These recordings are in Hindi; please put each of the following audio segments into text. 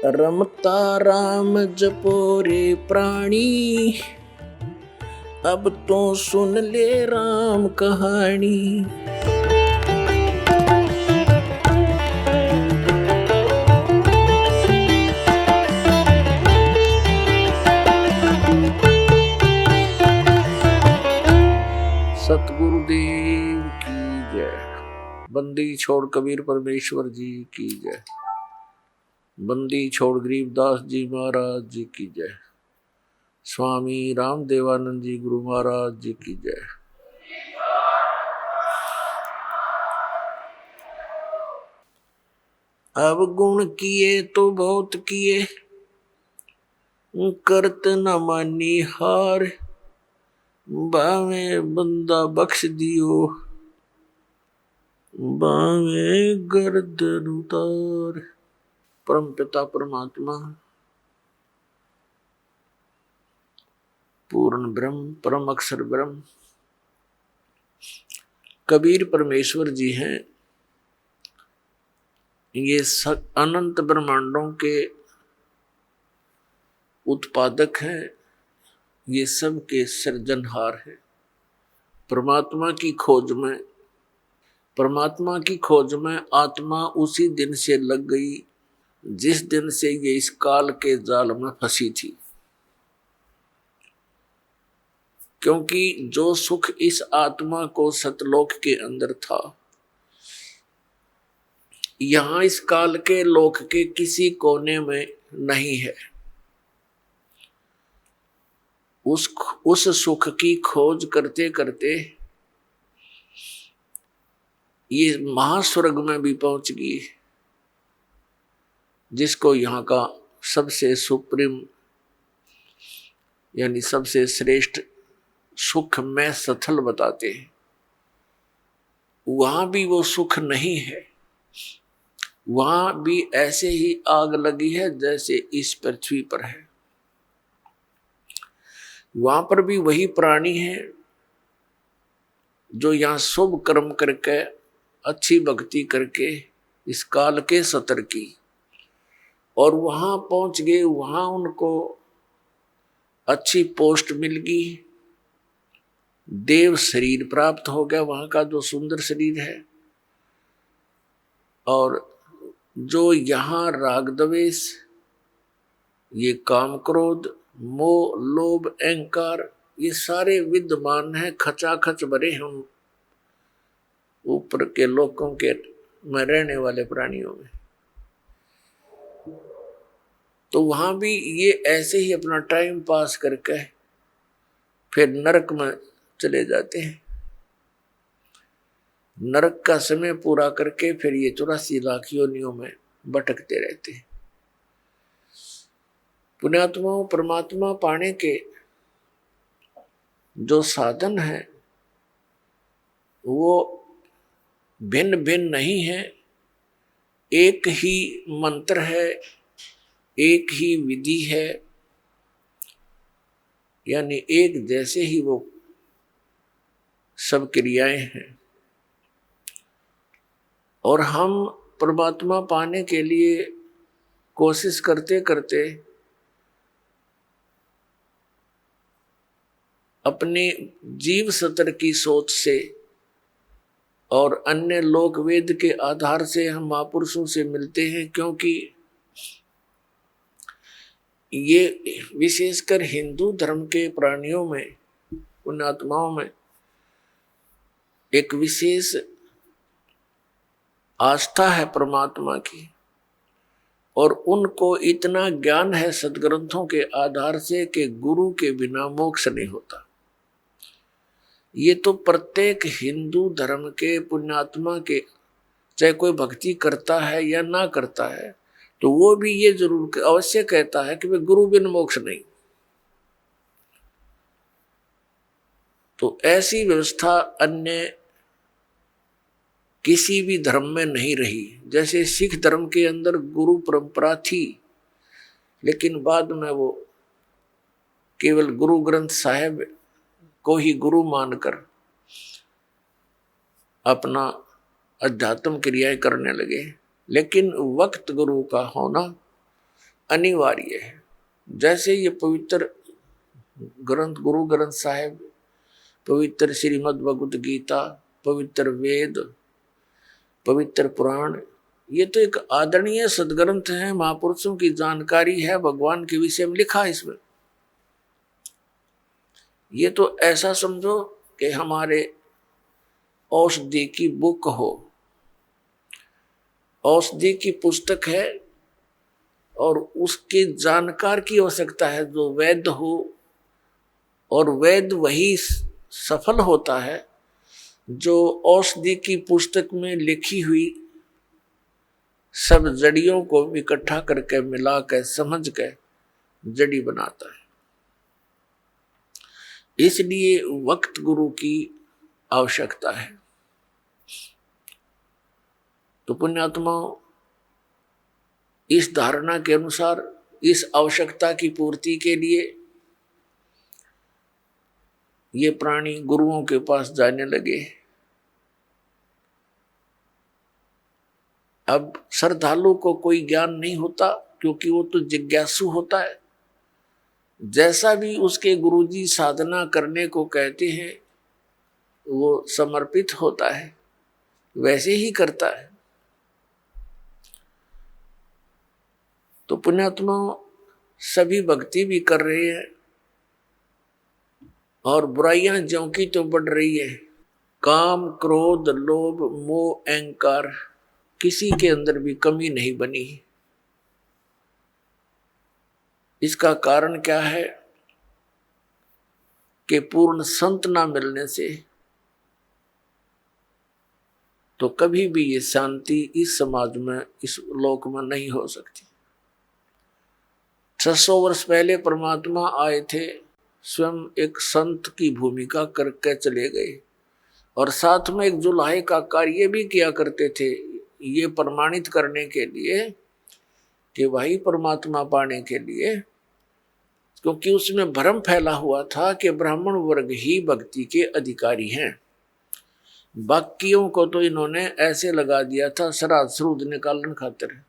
रमता राम जपो रे प्राणी, अब तो सुन ले राम कहानी। सतगुरुदेव की जय। बंदी छोड़ कबीर परमेश्वर जी की जय। बंदी छोड़ गरीबदास जी महाराज जी की जय। स्वामी रामदेवानंद जी गुरु महाराज जी की जय। अब गुण किए तो बहुत किए, करत न मानी हार, बावे बंदा बख्श दियो, बावे गर्दन उतार। परम पिता परमात्मा पूर्ण ब्रह्म परम अक्षर ब्रह्म कबीर परमेश्वर जी हैं। ये अनंत ब्रह्मांडों के उत्पादक हैं, ये सब के सृजनहार हैं। परमात्मा की खोज में आत्मा उसी दिन से लग गई जिस दिन से ये इस काल के जाल में फंसी थी। क्योंकि जो सुख इस आत्मा को सतलोक के अंदर था, यहां इस काल के लोक के किसी कोने में नहीं है। उस सुख की खोज करते करते ये महास्वर्ग में भी पहुंच गई, जिसको यहाँ का सबसे सुप्रीम यानी सबसे श्रेष्ठ सुख में सथल बताते हैं। वहां भी वो सुख नहीं है, वहां भी ऐसे ही आग लगी है जैसे इस पृथ्वी पर है। वहां पर भी वही प्राणी है जो यहाँ शुभ कर्म करके अच्छी भक्ति करके इस काल के सतर की, और वहां पहुंच गए। वहां उनको अच्छी पोस्ट मिल गई, देव शरीर प्राप्त हो गया, वहां का जो सुंदर शरीर है। और जो यहाँ राग द्वेष, ये काम क्रोध मोह लोभ अहंकार, ये सारे विद्यमान हैं, खचाखच भरे हम ऊपर के लोकों के में रहने वाले प्राणियों में। तो वहां भी ये ऐसे ही अपना टाइम पास करके फिर नरक में चले जाते हैं। नरक का समय पूरा करके फिर ये 84 लाख योनियों में भटकते रहते हैं। पुण्यात्माओं, परमात्मा पाने के जो साधन है वो भिन्न भिन्न नहीं है, एक ही मंत्र है, एक ही विधि है, यानी एक जैसे ही वो सब क्रियाएं हैं। और हम परमात्मा पाने के लिए कोशिश करते करते अपने जीव सतर की सोच से और अन्य लोक वेद के आधार से हम महापुरुषों से मिलते हैं। क्योंकि ये विशेषकर हिंदू धर्म के प्राणियों में, पुण्यात्माओं में एक विशेष आस्था है परमात्मा की, और उनको इतना ज्ञान है सदग्रंथों के आधार से कि गुरु के बिना मोक्ष नहीं होता। ये तो प्रत्येक हिंदू धर्म के पुण्यात्मा के, चाहे कोई भक्ति करता है या ना करता है, तो वो भी ये जरूर अवश्य कहता है कि वे गुरु बिन मोक्ष नहीं। तो ऐसी व्यवस्था अन्य किसी भी धर्म में नहीं रही। जैसे सिख धर्म के अंदर गुरु परंपरा थी, लेकिन बाद में वो केवल गुरु ग्रंथ साहिब को ही गुरु मानकर अपना अध्यात्म क्रियाएं करने लगे। लेकिन वक्त गुरु का होना अनिवार्य है। जैसे ये पवित्र ग्रंथ, गुरु ग्रंथ साहिब, पवित्र श्रीमद् भगवत गीता, पवित्र वेद, पवित्र पुराण, ये तो एक आदरणीय सदग्रंथ है, महापुरुषों की जानकारी है, भगवान के विषय में लिखा है इसमें। ये तो ऐसा समझो कि हमारे औषधि की बुक हो, औषधि की पुस्तक है, और उसके जानकार की आवश्यकता है जो वैद्य हो, और वैद्य वही सफल होता है जो औषधि की पुस्तक में लिखी हुई सब जड़ियों को इकट्ठा करके मिला कर समझ के जड़ी बनाता है। इसलिए वक्त गुरु की आवश्यकता है। तो पुण्यात्माओं, इस धारणा के अनुसार इस आवश्यकता की पूर्ति के लिए ये प्राणी गुरुओं के पास जाने लगे। अब श्रद्धालु को कोई ज्ञान नहीं होता, क्योंकि वो तो जिज्ञासु होता है। जैसा भी उसके गुरुजी साधना करने को कहते हैं वो समर्पित होता है, वैसे ही करता है। तो पुण्यात्मा सभी भक्ति भी कर रहे हैं, और बुराइयां ज्यों की तो बढ़ रही है। काम, क्रोध, लोभ, मोह, अहंकार, किसी के अंदर भी कमी नहीं बनी। इसका कारण क्या है कि पूर्ण संत ना मिलने से तो कभी भी ये शांति इस समाज में, इस लोक में नहीं हो सकती। 600 वर्ष पहले परमात्मा आए थे, स्वयं एक संत की भूमिका करके चले गए, और साथ में एक जुलाहे का कार्य भी किया करते थे, ये प्रमाणित करने के लिए कि भाई परमात्मा पाने के लिए, क्योंकि उसमें भ्रम फैला हुआ था कि ब्राह्मण वर्ग ही भक्ति के अधिकारी हैं। बाकियों को तो इन्होंने ऐसे लगा दिया था, श्राद्ध श्रूद निकालन खातिर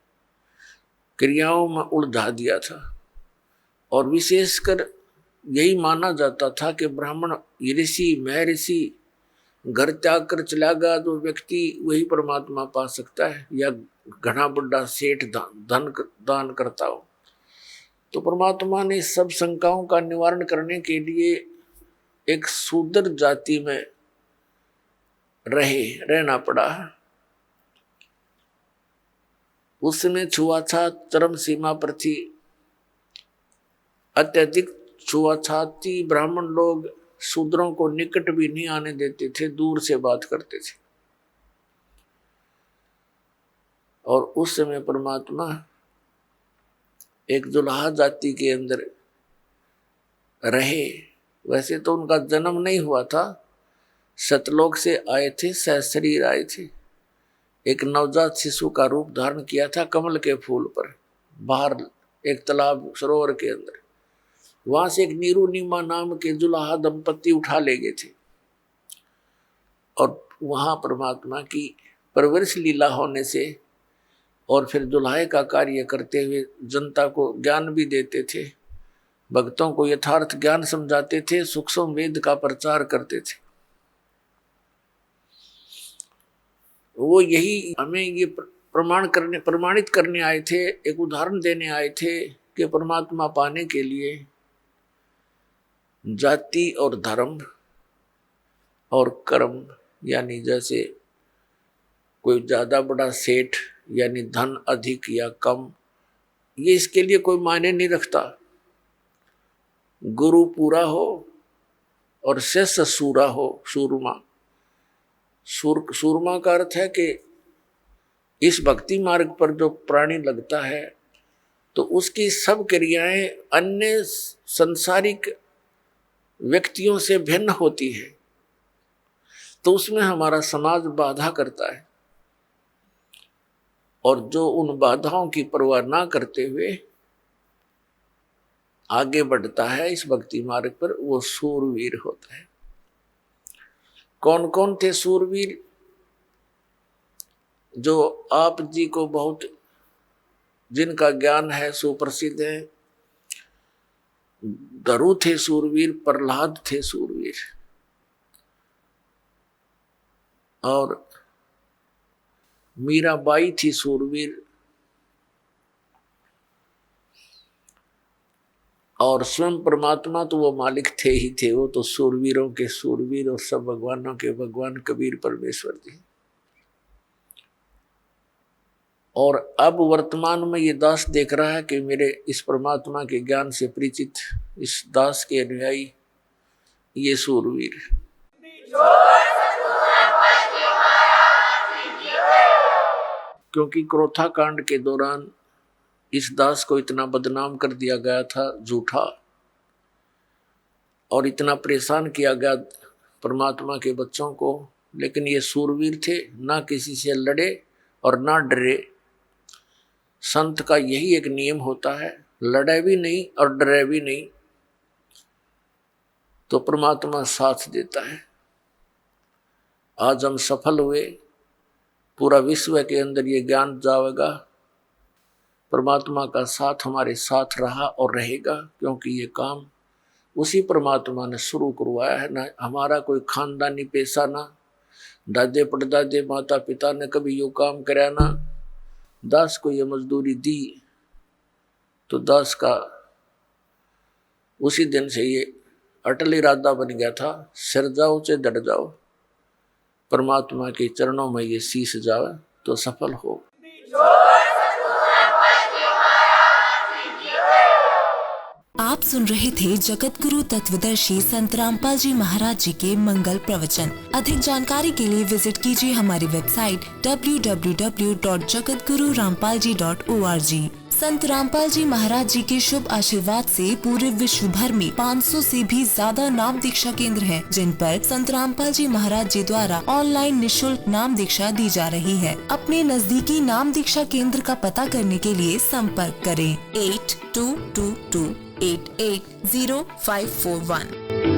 क्रियाओं में उलझा दिया था, और विशेषकर यही माना जाता था कि ब्राह्मण ऋषि, महर्षि, घर त्याग कर चला गया जो व्यक्ति वही परमात्मा पा सकता है, या घना बड़ा सेठ धन दान करता हो। तो परमात्मा ने सब शंकाओं का निवारण करने के लिए एक शूद्र जाति में रहना पड़ा। उस समय छुआछूत चरम सीमा पर थी, अत्यधिक छुआछूत थी। ब्राह्मण लोग शूद्रों को निकट भी नहीं आने देते थे, दूर से बात करते थे। और उस समय परमात्मा एक जुलाहा जाति के अंदर रहे। वैसे तो उनका जन्म नहीं हुआ था, सतलोक से आए थे, सहशरीर आए थे। एक नवजात शिशु का रूप धारण किया था कमल के फूल पर, बाहर एक तालाब सरोवर के अंदर। वहां से एक नीरू नीमा नाम के जुलाहा दंपति उठा ले गए थे, और वहां परमात्मा की परवरिश लीला होने से, और फिर दुल्हाए का कार्य करते हुए जनता को ज्ञान भी देते थे, भक्तों को यथार्थ ज्ञान समझाते थे, सूक्ष्म वेद का प्रचार करते थे। वो यही हमें ये प्रमाणित करने आए थे, एक उदाहरण देने आए थे कि परमात्मा पाने के लिए जाति और धर्म और कर्म, यानी जैसे कोई ज्यादा बड़ा सेठ यानी धन अधिक या कम, ये इसके लिए कोई मायने नहीं रखता। गुरु पूरा हो और शिष्य सूरा हो, सूरमा। सूरमा का अर्थ है कि इस भक्ति मार्ग पर जो प्राणी लगता है तो उसकी सब क्रियाएं अन्य संसारिक व्यक्तियों से भिन्न होती है, तो उसमें हमारा समाज बाधा करता है। और जो उन बाधाओं की परवाह ना करते हुए आगे बढ़ता है इस भक्ति मार्ग पर, वो सूरवीर होता है। कौन कौन थे सूरवीर? जो आप जी को बहुत जिनका ज्ञान है सुप्रसिद्ध है। धरु थे सूरवीर, प्रहलाद थे सूरवीर, और मीराबाई थी सूरवीर, और स्वयं परमात्मा तो वो मालिक थे ही थे, वो तो सूरवीरों के सूरवीर और सब भगवानों के भगवान कबीर परमेश्वर जी। और अब वर्तमान में ये दास देख रहा है कि मेरे इस परमात्मा के ज्ञान से परिचित इस दास के अनुयायी ये सूरवीर। क्योंकि क्रोथा कांड के दौरान इस दास को इतना बदनाम कर दिया गया था झूठा, और इतना परेशान किया गया परमात्मा के बच्चों को, लेकिन ये सूरवीर थे, ना किसी से लड़े और ना डरे। संत का यही एक नियम होता है, लड़े भी नहीं और डरे भी नहीं, तो परमात्मा साथ देता है। आज हम सफल हुए, पूरा विश्व के अंदर ये ज्ञान जाएगा, परमात्मा का साथ हमारे साथ रहा और रहेगा, क्योंकि ये काम उसी परमात्मा ने शुरू करवाया है। ना हमारा कोई खानदानी पेशा, ना दादे परदादे माता पिता ने कभी यो काम कराया, ना दास को ये मजदूरी दी, तो दास का उसी दिन से ये अटल इरादा बन गया था, सिर जाओ चाहे डट जाओ, परमात्मा के चरणों में ये शीश जावे तो सफल हो। आप सुन रहे थे जगत गुरु तत्वदर्शी संत रामपाल जी महाराज जी के मंगल प्रवचन। अधिक जानकारी के लिए विजिट कीजिए हमारी वेबसाइट www.jagatgururampalji.org। संत रामपाल जी महाराज जी के शुभ आशीर्वाद से पूरे विश्व भर में 500 से भी ज्यादा नाम दीक्षा केंद्र हैं, जिन पर संत रामपाल जी महाराज जी द्वारा ऑनलाइन निशुल्क नाम दीक्षा दी जा रही है। अपने नजदीकी नाम दीक्षा केंद्र का पता करने के लिए संपर्क करें 8222880541।